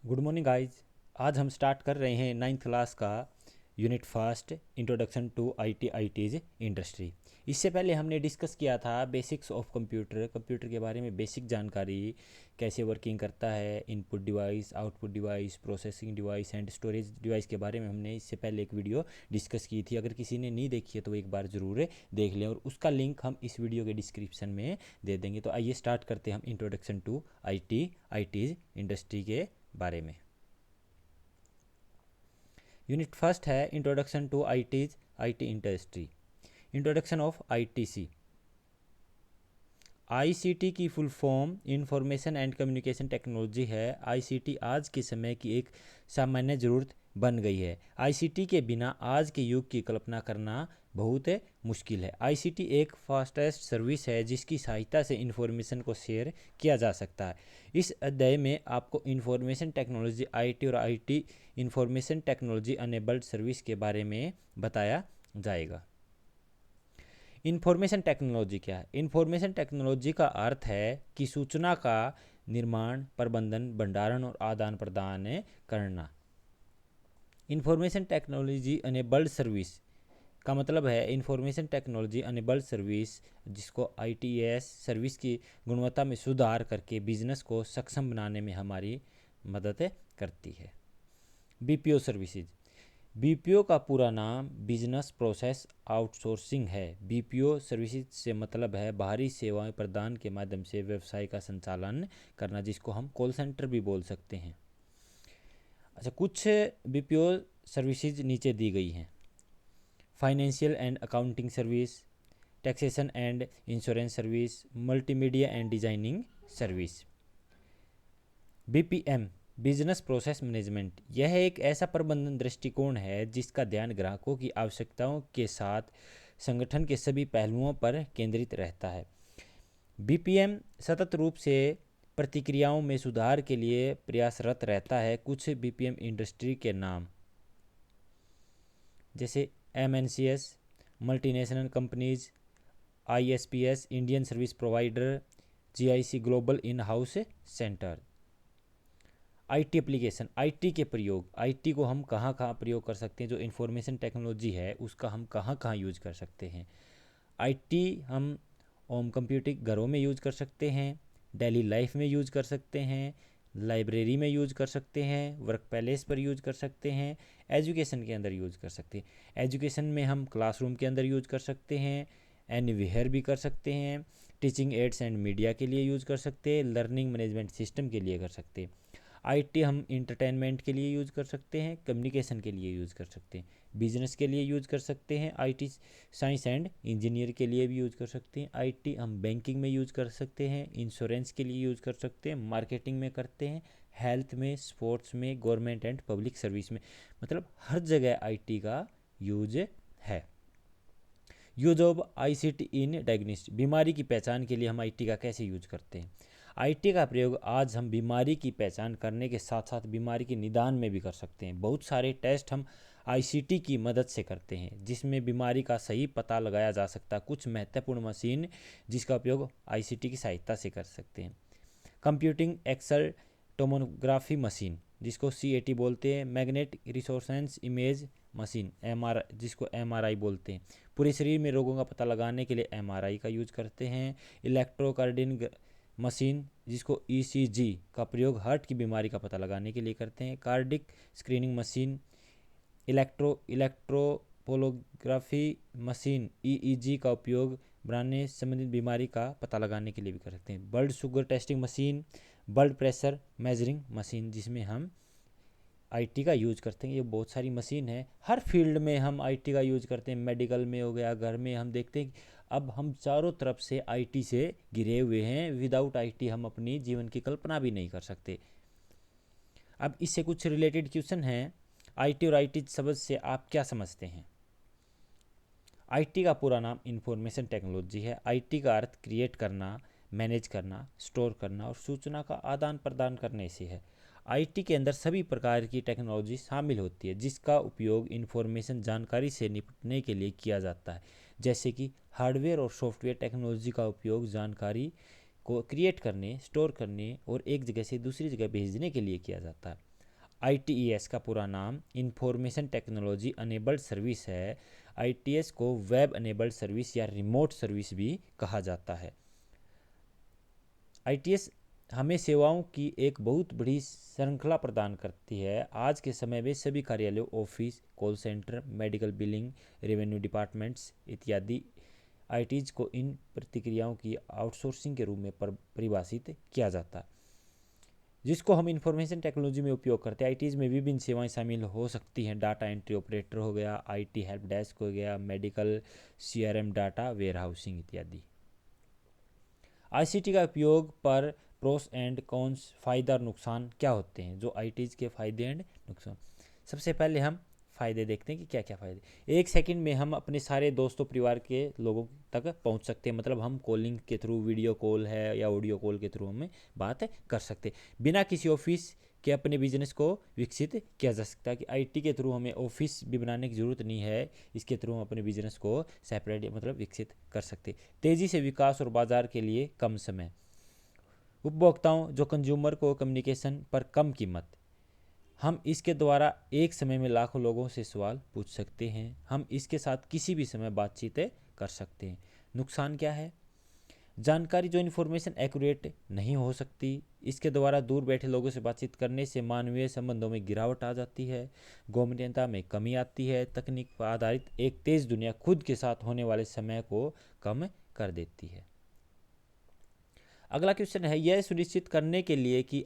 Good morning guys. आज हम start कर रहे हैं 9th क्लास का unit first introduction to IT ITeS industry. इससे पहले हमने डिस्कस किया था बेसिक्स ऑफ कंप्यूटर के बारे में बेसिक जानकारी, कैसे वर्किंग करता है, input device, output device, processing device and storage device के बारे में हमने इससे पहले एक वीडियो डिस्कस की थी। अगर किसी ने नहीं देखी है तो एक बार ज़रूर देख लें और उसका लिंक हम इस वीडियो के डिस्क्रिप्शन में दे देंगे। तो आइए स्टार्ट करते हैं हम इंट्रोडक्शन टू आईटीज इंडस्ट्री के बारे में। यूनिट फर्स्ट है introduction to IT industry. Introduction of ITC. ICT की full form information and communication technology है। आईसीटी आज के समय की एक सामान्य ज़रूरत बन गई है। आईसीटी के बिना आज के युग की कल्पना करना बहुत मुश्किल है। आईसीटी एक फास्टेस्ट सर्विस है जिसकी सहायता से इंफॉर्मेशन को शेयर किया जा सकता है। इस अध्याय में आपको इंफॉर्मेशन टेक्नोलॉजी आईटी और IT information technology enabled service के बारे में बताया जाएगा। इंफॉर्मेशन टेक्नोलॉजी क्या है? इंफॉर्मेशन टेक्नोलॉजी का अर्थ है कि सूचना का निर्माण, प्रबंधन, भंडारण और आदान प्रदान करना। इंफॉर्मेशन टेक्नोलॉजी अनेबल्ड सर्विस का मतलब है इंफॉर्मेशन टेक्नोलॉजी अनेबल्ड सर्विस, जिसको आईटीएस सर्विस की गुणवत्ता में सुधार करके बिजनेस को सक्षम बनाने में हमारी मदद करती है। BPO services. बीपीओ का पूरा नाम बिजनेस प्रोसेस आउटसोर्सिंग है। बीपीओ सर्विसेज से मतलब है बाहरी सेवाएं प्रदान के माध्यम से व्यवसाय का संचालन करना, जिसको हम कॉल सेंटर भी बोल सकते हैं। अच्छा, कुछ बीपीओ सर्विसेज नीचे दी गई हैं। Financial and accounting service, taxation and insurance service, multimedia and designing service. BPM business process management, यह एक ऐसा प्रबंधन दृष्टिकोण है जिसका ध्यान ग्राहकों की आवश्यकताओं के साथ संगठन के सभी पहलुओं पर केंद्रित रहता है। बीपीएम सतत रूप से प्रतिक्रियाओं में सुधार के लिए प्रयासरत रहता है। कुछ बीपीएम इंडस्ट्री के नाम जैसे MNCs, multinational companies, ISPs, Indian service provider, GIC global in house centre. IT application, IT के प्रयोग, आईटी को हम कहाँ कहाँ प्रयोग कर सकते हैं, जो इंफॉर्मेशन टेक्नोलॉजी है उसका हम कहाँ कहाँ यूज कर सकते हैं। आईटी हम होम कंप्यूटिंग घरों में यूज कर सकते हैं, डेली लाइफ में यूज कर सकते हैं, लाइब्रेरी में यूज कर सकते हैं, वर्क प्लेस पर यूज कर सकते हैं, एजुकेशन के अंदर यूज कर सकते हैं। एजुकेशन में हम क्लासरूम के अंदर यूज कर सकते हैं, एनीवेयर भी कर सकते हैं, टीचिंग एड्स एंड मीडिया के लिए यूज कर सकते हैं, लर्निंग मैनेजमेंट सिस्टम के लिए कर सकते हैं। आईटी हम इंटरटेनमेंट के लिए यूज़ कर सकते हैं, कम्युनिकेशन के लिए यूज़ कर सकते हैं, बिजनेस के लिए यूज़ कर सकते हैं, आईटी साइंस एंड इंजीनियर के लिए भी यूज़ कर सकते हैं। आईटी हम बैंकिंग में यूज़ कर सकते हैं, इंश्योरेंस के लिए यूज़ कर सकते हैं, मार्केटिंग में करते हैं, हेल्थ में, स्पोर्ट्स में, गवर्नमेंट एंड पब्लिक सर्विस में, मतलब हर जगह आईटी का यूज है। Use of ICT in diagnostic, बीमारी की पहचान के लिए हम आईटी का कैसे यूज करते हैं। आईटी का प्रयोग आज हम बीमारी की पहचान करने के साथ साथ बीमारी के निदान में भी कर सकते हैं। बहुत सारे टेस्ट हम आईसीटी की मदद से करते हैं जिसमें बीमारी का सही पता लगाया जा सकता है। कुछ महत्वपूर्ण मशीन जिसका उपयोग आईसीटी की सहायता से कर सकते हैं। कंप्यूटिंग एक्सल टोमोग्राफी मशीन, जिसको सीएटी बोलते हैं, मैग्नेटिक रिसोनेंस इमेज मशीन एमआरआई, जिसको एमआरआई बोलते हैं, पूरे शरीर में रोगों का पता लगाने के लिए एमआरआई का यूज करते हैं। इलेक्ट्रोकार्डिन मशीन, जिसको ईसीजी का प्रयोग हार्ट की बीमारी का पता लगाने के लिए करते हैं। कार्डिक स्क्रीनिंग मशीन, इलेक्ट्रोपोलोग्राफी मशीन ईईजी का उपयोग बनाने संबंधित बीमारी का पता लगाने के लिए भी कर सकते हैं। Blood sugar testing machine, blood pressure measuring machine, जिसमें हम आईटी का यूज करते हैं। ये बहुत सारी मशीन है, हर फील्ड में हम आईटी का यूज करते हैं। मेडिकल में हो गया, घर में हम देखते हैं अब हम चारों तरफ से आईटी से घिरे हुए हैं। विदाउट आईटी हम अपनी जीवन की कल्पना भी नहीं कर सकते। अब इससे कुछ रिलेटेड क्वेश्चन हैं। आईटी और आईटी शब्द से आप क्या समझते हैं? आईटी का पूरा नाम इंफॉर्मेशन टेक्नोलॉजी है। आईटी का अर्थ क्रिएट करना, मैनेज करना, स्टोर करना और सूचना का आदान प्रदान करने से है। आईटी के अंदर सभी प्रकार की टेक्नोलॉजी शामिल होती है जिसका उपयोग इंफॉर्मेशन जानकारी से निपटने के लिए किया जाता है, जैसे कि हार्डवेयर और सॉफ्टवेयर टेक्नोलॉजी का उपयोग जानकारी को क्रिएट करने, स्टोर करने और एक जगह से दूसरी जगह भेजने के लिए किया जाता है। ITES का पूरा नाम इंफॉर्मेशन टेक्नोलॉजी अनेबल्ड सर्विस है। ITS को वेब अनेबल्ड सर्विस या रिमोट सर्विस भी कहा जाता है। ITS हमें सेवाओं की एक बहुत बड़ी श्रृंखला प्रदान करती है। आज के समय में सभी कार्यालयों, office, call centre, medical billing, revenue departments इत्यादि ITs को इन प्रतिक्रियाओं की आउटसोर्सिंग के रूप में परिभाषित किया जाता है, जिसको हम इंफॉर्मेशन टेक्नोलॉजी में उपयोग करते हैं। ITs में विभिन्न सेवाएं शामिल हो सकती हैं। डाटा एंट्री ऑपरेटर हो गया, IT हेल्प डेस्क हो गया, मेडिकल, CRM, डाटा वेयरहाउसिंग इत्यादि। ICT का उपयोग पर प्रोस एंड कॉन्स, फायदा और नुकसान क्या होते हैं। जो ITs के फायदे एंड नुकसान, सबसे पहले हम फ़ायदे देखते हैं कि क्या क्या फ़ायदे। 1 सेकंड में हम अपने सारे दोस्तों परिवार के लोगों तक पहुंच सकते हैं। मतलब हम कॉलिंग के थ्रू, वीडियो कॉल है या ऑडियो कॉल के थ्रू हमें बात कर सकते हैं। बिना किसी ऑफिस के अपने बिजनेस को विकसित किया जा सकता है कि IT के थ्रू हमें ऑफिस भी बनाने की ज़रूरत नहीं है। इसके थ्रू हम अपने बिजनेस को सेपरेट मतलब विकसित कर सकते। तेज़ी से विकास और बाजार के लिए कम समय। उपभोक्ताओं जो कंज्यूमर को कम्युनिकेशन पर कम कीमत। हम इसके द्वारा एक समय में लाखों लोगों से सवाल पूछ सकते हैं। हम इसके साथ किसी भी समय बातचीत कर सकते हैं। नुकसान क्या है? जानकारी जो इन्फॉर्मेशन एक्यूरेट नहीं हो सकती। इसके द्वारा दूर बैठे लोगों से बातचीत करने से मानवीय संबंधों में गिरावट आ जाती है, गोपनीयता में कमी आती है। तकनीक पर आधारित एक तेज़ दुनिया खुद के साथ होने वाले समय को कम कर देती है। अगला क्वेश्चन है, यह सुनिश्चित करने के लिए कि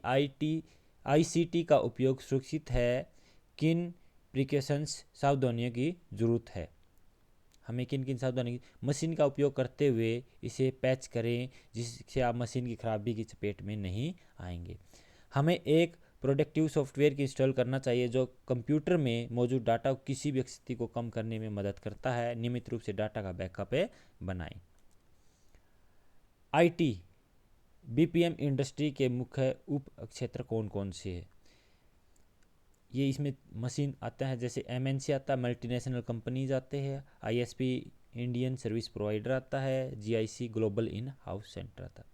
ICT का उपयोग सुरक्षित है, किन प्रिकॉशंस, सावधानियों की जरूरत है। हमें किन किन सावधानी। मशीन का उपयोग करते हुए इसे पैच करें जिससे आप मशीन की खराबी की चपेट में नहीं आएंगे। हमें एक प्रोडक्टिव सॉफ्टवेयर की इंस्टॉल करना चाहिए जो कंप्यूटर में मौजूद डाटा को किसी भी स्थिति को कम करने में मदद करता है। नियमित रूप से डाटा का बैकअप बनाएं। IT BPM इंडस्ट्री के मुख्य उप क्षेत्र कौन कौन से हैं? ये इसमें मशीन आता है, जैसे MNC आता है, मल्टीनेशनल कंपनीज आते हैं, ISP इंडियन सर्विस प्रोवाइडर आता है, GIC global in house centre आता है।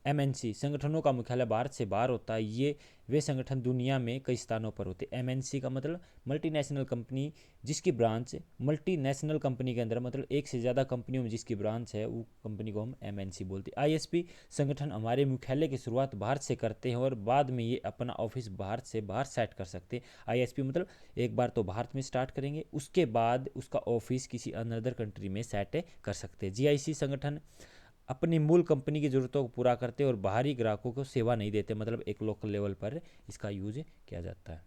MNC संगठनों का मुख्यालय भारत से बाहर होता है। ये वे संगठन दुनिया में कई स्थानों पर होते हैं। MNC का मतलब मल्टीनेशनल कंपनी जिसकी ब्रांच, मल्टीनेशनल कंपनी के अंदर मतलब एक से ज़्यादा कंपनियों में जिसकी ब्रांच है वो कंपनी को हम MNC बोलते हैं। ISP संगठन हमारे मुख्यालय की शुरुआत भारत से करते हैं और बाद में ये अपना ऑफिस भारत से बाहर सेट कर सकते हैं। ISP मतलब एक बार तो भारत में स्टार्ट करेंगे, उसके बाद उसका ऑफिस किसी अनदर कंट्री में सेट कर सकते हैं। GIC संगठन अपनी मूल कंपनी की ज़रूरतों को पूरा करते और बाहरी ग्राहकों को सेवा नहीं देते, मतलब एक लोकल लेवल पर इसका यूज किया जाता है।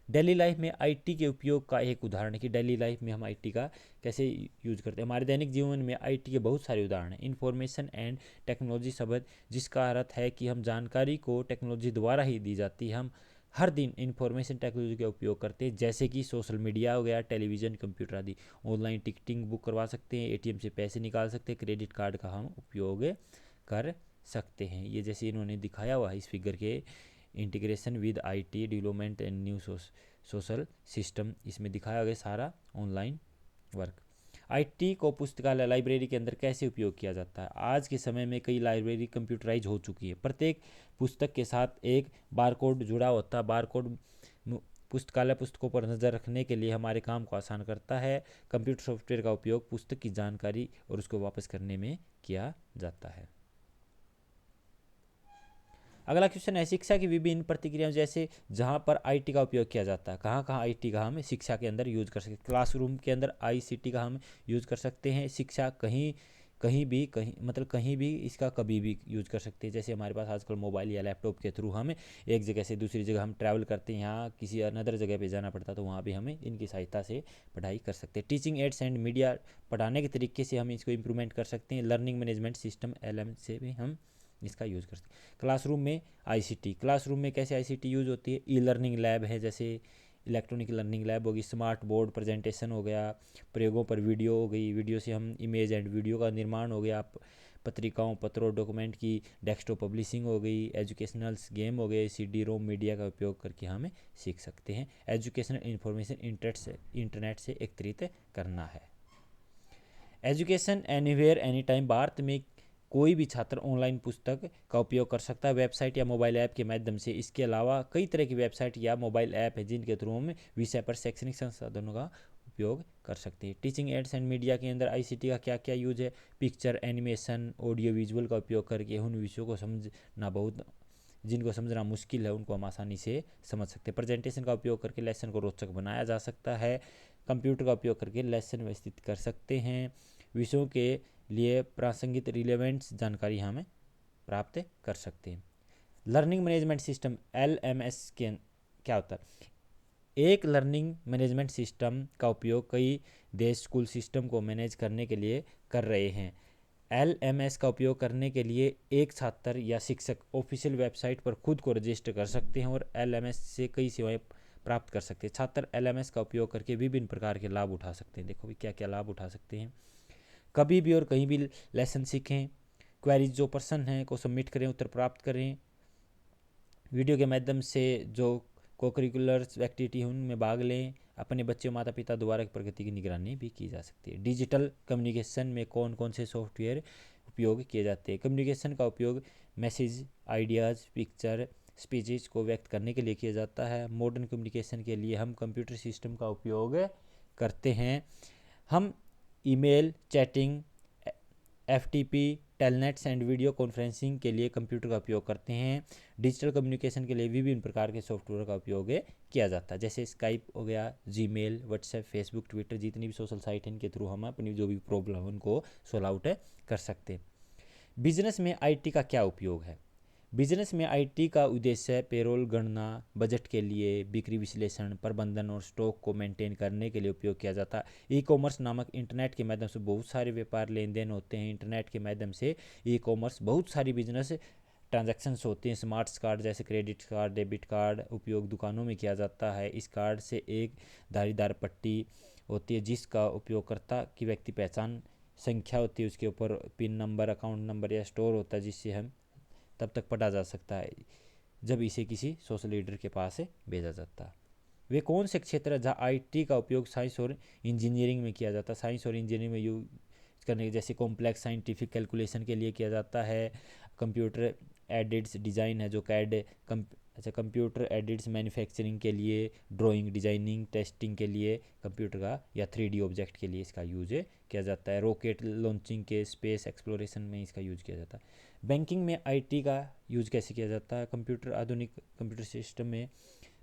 डेली लाइफ में IT के उपयोग का एक उदाहरण है कि डेली लाइफ में हम IT का कैसे यूज करते हैं। हमारे दैनिक जीवन में IT के बहुत सारे उदाहरण हैं। इंफॉर्मेशन एंड टेक्नोलॉजी शब्द जिसका अर्थ है कि हम जानकारी को टेक्नोलॉजी द्वारा ही दी जाती है। हम हर दिन इंफॉर्मेशन टेक्नोलॉजी का उपयोग करते हैं, जैसे कि सोशल मीडिया हो गया, टेलीविज़न, कंप्यूटर आदि। ऑनलाइन टिकटिंग बुक करवा सकते हैं, ATM से पैसे निकाल सकते हैं, क्रेडिट कार्ड का हम उपयोग कर सकते हैं। ये जैसे इन्होंने दिखाया हुआ है इस फिगर के, integration with IT development and new social system, इसमें दिखाया गया सारा ऑनलाइन वर्क। IT को पुस्तकालय, लाइब्रेरी के अंदर कैसे उपयोग किया जाता है? आज के समय में कई लाइब्रेरी कंप्यूटराइज हो चुकी है। प्रत्येक पुस्तक के साथ एक बारकोड जुड़ा होता है। बारकोड पुस्तकालय पुस्तकों पर नज़र रखने के लिए हमारे काम को आसान करता है। कंप्यूटर सॉफ्टवेयर का उपयोग पुस्तक की जानकारी और उसको वापस करने में किया जाता है। अगला क्वेश्चन है, शिक्षा की विभिन्न प्रतिक्रियाओं, जैसे जहाँ पर IT का उपयोग किया जाता है, कहाँ कहाँ IT का हम शिक्षा के अंदर यूज़ कर सकते हैं। क्लासरूम के अंदर ICT का हम यूज़ कर सकते हैं। शिक्षा कहीं कहीं भी, कहीं मतलब कहीं भी इसका कभी भी यूज़ कर सकते हैं। जैसे हमारे पास आजकल मोबाइल या लैपटॉप के थ्रू हम एक जगह से दूसरी जगह हम ट्रैवल करते हैं, यहाँ किसी अनदर जगह पे जाना पड़ता, तो वहाँ भी हमें इनकी सहायता से पढ़ाई कर सकते हैं। टीचिंग एड्स एंड मीडिया, पढ़ाने के तरीके से हम इसको इम्प्रूवमेंट कर सकते हैं। लर्निंग मैनेजमेंट सिस्टम LM से भी हम इसका यूज़ कर सकते हैं। क्लासरूम में ICT, क्लासरूम में कैसे ICT यूज़ होती है? लर्निंग लैब है, जैसे इलेक्ट्रॉनिक लर्निंग लैब होगी, स्मार्ट बोर्ड प्रेजेंटेशन हो गया, प्रयोगों पर वीडियो हो गई, वीडियो से हम इमेज एंड वीडियो का निर्माण हो गया, पत्रिकाओं, पत्रों, डॉक्यूमेंट की डेस्कटॉप पब्लिशिंग हो गई, एजुकेशनल गेम हो गए, CD-ROM मीडिया का उपयोग करके हमें सीख सकते हैं। एजुकेशनल इंफॉर्मेशन इंटरनेट से एकत्रित करना है। Education anywhere any time, Bharat में कोई भी छात्र ऑनलाइन पुस्तक का उपयोग कर सकता है वेबसाइट या मोबाइल ऐप के माध्यम से। इसके अलावा कई तरह की वेबसाइट या मोबाइल ऐप है जिनके थ्रू हम विषय पर शैक्षणिक संसाधनों का उपयोग कर सकते हैं। टीचिंग एड्स एंड मीडिया के अंदर आईसीटी का क्या क्या यूज है? पिक्चर, एनिमेशन, ऑडियो विजुअल का उपयोग करके उन विषयों को समझना बहुत जिनको समझना मुश्किल है उनको हम आसानी से समझ सकते हैं। प्रेजेंटेशन का उपयोग करके लेसन को रोचक बनाया जा सकता है। कंप्यूटर का उपयोग करके लेसन व्यवस्थित कर सकते हैं। विषयों के लिए प्रासंगिक रिलेवेंट जानकारी हमें प्राप्त कर सकते हैं। लर्निंग मैनेजमेंट सिस्टम LMS के क्या होता है? एक लर्निंग मैनेजमेंट सिस्टम का उपयोग कई देश स्कूल सिस्टम को मैनेज करने के लिए कर रहे हैं। LMS का उपयोग करने के लिए एक छात्र या शिक्षक ऑफिशियल वेबसाइट पर खुद को रजिस्टर कर सकते हैं और LMS से कई सेवाएं प्राप्त कर सकते हैं। छात्र LMS का उपयोग करके विभिन्न प्रकार के लाभ उठा सकते हैं। देखो भी क्या क्या लाभ उठा सकते हैं। कभी भी और कहीं भी लेसन सीखें। क्वेरीज जो प्रश्न हैं को सबमिट करें, उत्तर प्राप्त करें। वीडियो के माध्यम से जो कोकरिकुलर एक्टिविटी है उनमें भाग लें। अपने बच्चे माता पिता द्वारा प्रगति की निगरानी भी की जा सकती है। डिजिटल कम्युनिकेशन में कौन कौन से सॉफ्टवेयर उपयोग किए जाते हैं? कम्युनिकेशन का उपयोग मैसेज, आइडियाज़, पिक्चर, स्पीचेस को व्यक्त करने के लिए किया जाता है। मॉडर्न कम्युनिकेशन के लिए हम कंप्यूटर सिस्टम का उपयोग करते हैं। हम email, chatting, FTP, telnets and video conferencing के लिए कंप्यूटर का उपयोग करते हैं। डिजिटल कम्युनिकेशन के लिए विभिन्न प्रकार के सॉफ्टवेयर का उपयोग किया जाता है, जैसे स्काइप हो गया, जीमेल, व्हाट्सएप, फेसबुक, ट्विटर, जितनी भी सोशल साइट है इनके थ्रू हम अपनी जो भी प्रॉब्लम है उनको सोल्व आउट कर सकते हैं। बिजनेस में IT का क्या उपयोग है? बिजनेस में IT का उद्देश्य पेरोल गणना, बजट के लिए, बिक्री विश्लेषण, प्रबंधन और स्टॉक को मेंटेन करने के लिए उपयोग किया जाता है। ई-कॉमर्स नामक इंटरनेट के माध्यम से बहुत सारे व्यापार लेन देन होते हैं। इंटरनेट के माध्यम से ई-कॉमर्स बहुत सारी बिजनेस ट्रांजैक्शंस होती हैं। स्मार्ट कार्ड जैसे क्रेडिट कार्ड, डेबिट कार्ड उपयोग दुकानों में किया जाता है। इस कार्ड से एक धारीदार पट्टी होती है जिसका उपयोगकर्ता की व्यक्ति पहचान संख्या होती है, उसके ऊपर पिन नंबर, अकाउंट नंबर या स्टोर होता है जिससे हम तब तक पढ़ा जा सकता है जब इसे किसी सोशल लीडर के पास भेजा जाता है। वे कौन से क्षेत्र है जहाँ IT का उपयोग साइंस और इंजीनियरिंग में किया जाता है? साइंस और इंजीनियरिंग में यूज करने जैसे कॉम्प्लेक्स साइंटिफिक कैलकुलेशन के लिए किया जाता है। कंप्यूटर एडेड्स डिज़ाइन है जो कैड कंप्यूटर एडेड्स मैन्युफैक्चरिंग के लिए, ड्राइंग, डिजाइनिंग, टेस्टिंग के लिए कंप्यूटर का या 3D ऑब्जेक्ट के लिए इसका यूज किया जाता है। रॉकेट लॉन्चिंग के, स्पेस एक्सप्लोरेशन में इसका यूज किया जाता है। बैंकिंग में IT का यूज कैसे किया जाता है? आधुनिक कंप्यूटर सिस्टम में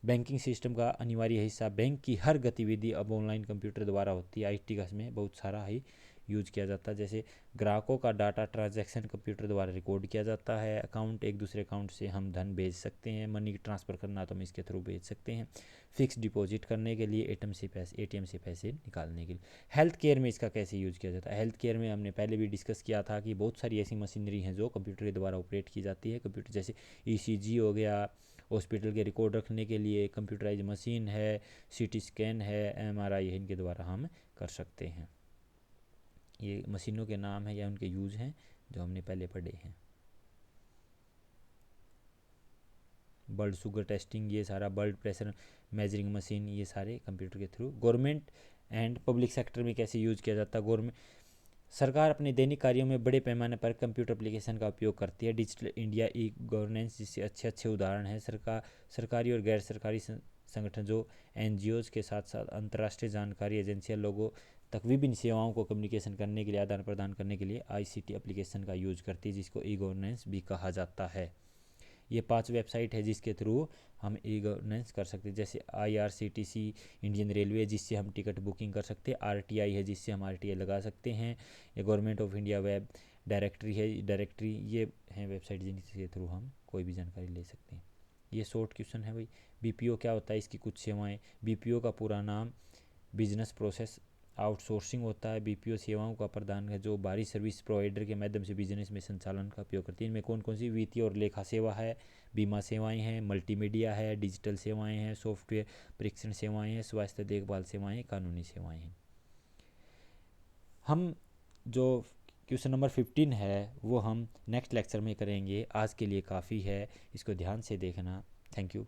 बैंकिंग सिस्टम का अनिवार्य हिस्सा बैंक की हर गतिविधि अब ऑनलाइन कंप्यूटर द्वारा होती है। IT का इसमें बहुत सारा ही यूज किया जाता है, जैसे ग्राहकों का डाटा ट्रांजैक्शन कंप्यूटर द्वारा रिकॉर्ड किया जाता है। अकाउंट, एक दूसरे अकाउंट से हम धन भेज सकते हैं। मनी ट्रांसफ़र करना तो हम इसके थ्रू भेज सकते हैं। फिक्स डिपॉजिट करने के लिए, ATM से पैसे निकालने के लिए। हेल्थ केयर में इसका कैसे यूज किया जाता है? हेल्थ केयर में हमने पहले भी डिस्कस किया था कि बहुत सारी ऐसी मशीनरी हैं जो कंप्यूटर के द्वारा ऑपरेट की जाती है। कंप्यूटर जैसे ECG हो गया, हॉस्पिटल के रिकॉर्ड रखने के लिए कंप्यूटराइज मशीन है, CT स्कैन है, MRI है, इनके द्वारा हम कर सकते हैं। ये मशीनों के नाम हैं या उनके यूज हैं जो हमने पहले पढ़े हैं। ब्लड शुगर टेस्टिंग, ये सारा ब्लड प्रेशर मेजरिंग मशीन, ये सारे कंप्यूटर के through. Government and public sector में कैसे यूज किया जाता है? गवर्नमेंट सरकार अपने दैनिक कार्यों में बड़े पैमाने पर कंप्यूटर एप्लीकेशन का उपयोग करती है। डिजिटल इंडिया गवर्नेंस जिससे अच्छे अच्छे उदाहरण हैं। सरकारी और गैर सरकारी संगठन जो NGOs के साथ साथ अंतर्राष्ट्रीय जानकारी एजेंसियां लोगों तक विभिन्न सेवाओं को कम्युनिकेशन करने के लिए, आदान प्रदान करने के लिए ICT एप्लीकेशन का यूज करती है जिसको गवर्नेंस भी कहा जाता है। ये 5 वेबसाइट है जिसके थ्रू हम गवर्नेंस कर सकते हैं, जैसे IRCTC इंडियन रेलवे जिससे हम टिकट बुकिंग कर सकते हैं। RTI है जिससे हम RTI लगा सकते हैं। ये government of India web directory है, डायरेक्टरी ये हैं वेबसाइट जिनके थ्रू हम कोई भी जानकारी ले सकते हैं। ये शॉर्ट क्वेश्चन है भाई। BPO क्या होता है? इसकी कुछ सेवाएं। BPO का पूरा नाम बिजनेस प्रोसेस आउटसोर्सिंग होता है। BPO सेवाओं का प्रदान है जो बाहरी सर्विस प्रोवाइडर के माध्यम से बिजनेस में संचालन का उपयोग करती है। इनमें कौन कौन सी? वित्तीय और लेखा सेवा है, बीमा सेवाएं हैं, मल्टीमीडिया है, डिजिटल सेवाएं हैं, सॉफ्टवेयर परीक्षण सेवाएं हैं, स्वास्थ्य देखभाल सेवाएं, कानूनी सेवाएं हैं। हम जो क्वेश्चन नंबर 15 है वो हम नेक्स्ट लेक्चर में करेंगे। आज के लिए काफ़ी है, इसको ध्यान से देखना। Thank you.